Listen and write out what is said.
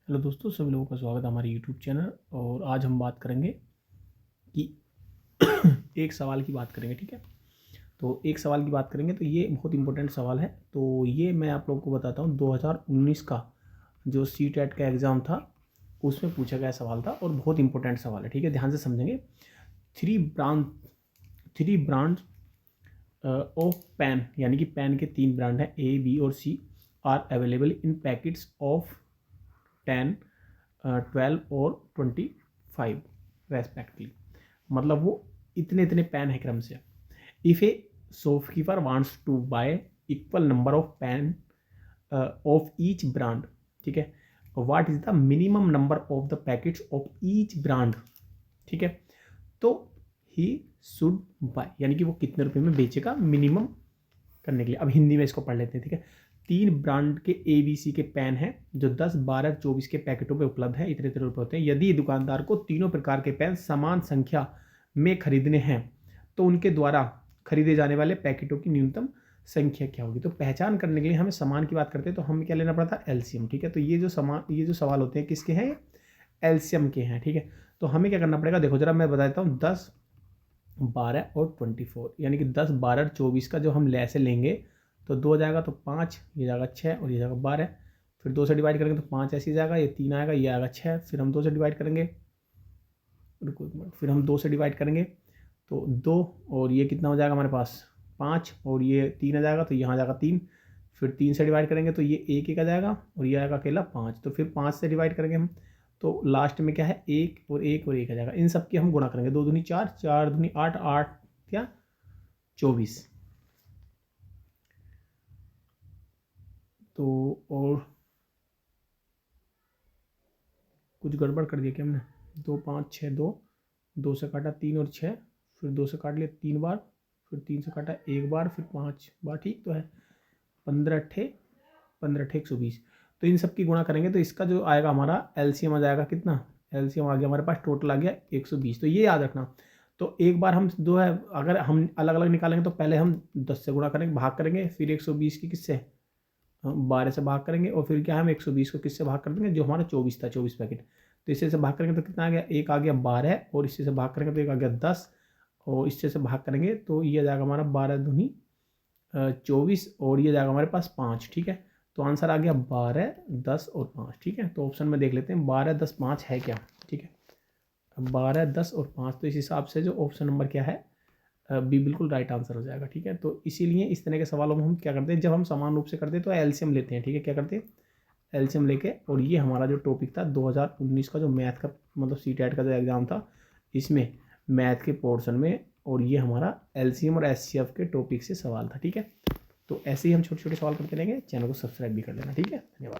Hello दोस्तों, सभी लोगों का स्वागत है हमारे यूट्यूब चैनल। और आज हम बात करेंगे कि एक सवाल की बात करेंगे। ठीक है, तो एक सवाल की बात करेंगे तो ये बहुत इंपॉर्टेंट सवाल है। तो ये मैं आप लोगों को बताता हूँ, 2019 का जो CTET का एग्ज़ाम था उसमें पूछा गया सवाल था और बहुत इंपॉर्टेंट सवाल है। ठीक है, ध्यान से समझेंगे। थ्री ब्रांड ऑफ पेन, यानी कि पेन के 3 ब्रांड हैं, A, B और C, are available in packets of 10, 12 और 25 रेस्पेक्टली। मतलब वो इतने इतने पेन है क्रम से। If a shopkeeper wants to buy equal number of pen of each brand, ठीक है, what is the minimum number of the packets of each brand. ठीक है, तो ही शुड बाय, यानी कि वो कितने रुपए में बेचेगा मिनिमम करने के लिए। अब हिंदी में इसको पढ़ लेते हैं। ठीक है, 3 ब्रांड के ABC के पेन हैं जो 10, 12, 24 के पैकेटों पे उपलब्ध है। इतने इतने रुपये होते हैं। यदि दुकानदार को तीनों प्रकार के पेन समान संख्या में खरीदने हैं तो उनके द्वारा खरीदे जाने वाले पैकेटों की न्यूनतम संख्या क्या होगी। तो पहचान करने के लिए हमें समान की बात करते हैं तो हमें क्या लेना पड़ता है, LCM। ठीक है, तो ये जो सवाल होते हैं किसके हैं, LCM के हैं। ठीक है, तो हमें क्या करना पड़ेगा, देखो जरा मैं बताता हूँ। 10, 12 और 24, यानी कि 10, 12 और 24 का जो हम ऐसे लेंगे तो 2 जाएगा तो 5, ये जाएगा 6 और ये जाएगा 12। फिर 2 से डिवाइड करेंगे तो 5 ऐसे जाएगा, ये 3 आएगा, ये आएगा 6। फिर हम 2 से डिवाइड करेंगे, रुको एक मिनट, फिर हम 2 से डिवाइड करेंगे तो 2 और ये कितना हो जाएगा हमारे पास 5 और ये 3 आ जाएगा तो यहाँ जाएगा 3। फिर 3 से डिवाइड करेंगे तो ये एक आ जाएगा और ये आएगा अकेला 5। तो फिर 5 से डिवाइड करेंगे हम तो लास्ट में क्या है, 1 और 1 और 1 आ जाएगा। इन सब की हम गुणा करेंगे, 2 दूनी 4, 4 दूनी 8, 8 क्या 24। तो और कुछ गड़बड़ कर दिया क्या हमने, 2, 5, 6, 2 से काटा 3 और 6, फिर 2 से काट लिया 3 बार, फिर 3 से काटा 1 बार, फिर 5 बार। ठीक तो है, 15 अट्ठे 120। तो इन सब की गुणा करेंगे तो इसका जो आएगा हमारा LCM आ जाएगा कितना, LCM आ गया हमारे पास, टोटल आ गया 120। तो ये याद रखना। तो एक बार हम जो है अगर हम अलग अलग निकालेंगे तो पहले हम 10 से गुणा करेंगे, भाग करेंगे, फिर 120 की किससे, 12 से भाग करेंगे, और फिर क्या है हम 120 को किससे भाग कर देंगे, जो हमारा 24 था, 24 पैकेट। तो इससे से भाग करेंगे तो कितना आ गया, एक आ गया 12, और इससे से भाग करेंगे तो एक आ गया 10, और इससे से भाग करेंगे तो ये आ जाएगा हमारा 12 दूनी 24, और ये जाएगा हमारे पास 5। ठीक है, तो आंसर आ गया 12, 10 और 5। ठीक है, तो ऑप्शन में देख लेते हैं 12, 10, 5 है क्या। ठीक है, 12, 10 और 5, तो इस हिसाब से जो ऑप्शन नंबर क्या है, बी बिल्कुल राइट आंसर हो जाएगा। ठीक है, तो इसीलिए इस तरह के सवालों में हम क्या करते हैं, जब हम समान रूप से करते हैं तो LCM लेते हैं। ठीक है, क्या करते हैं, LCM लेके। और ये हमारा जो टॉपिक था 2019 का, जो मैथ का मतलब CTET का जो एग्ज़ाम था, इसमें मैथ के पोर्शन में, और ये हमारा LCM और SCF के टॉपिक से सवाल था। ठीक है, तो ऐसे ही हम छोटे छोटे सवाल करते रहेंगे। चैनल को सब्सक्राइब भी कर लेना। ठीक है, धन्यवाद।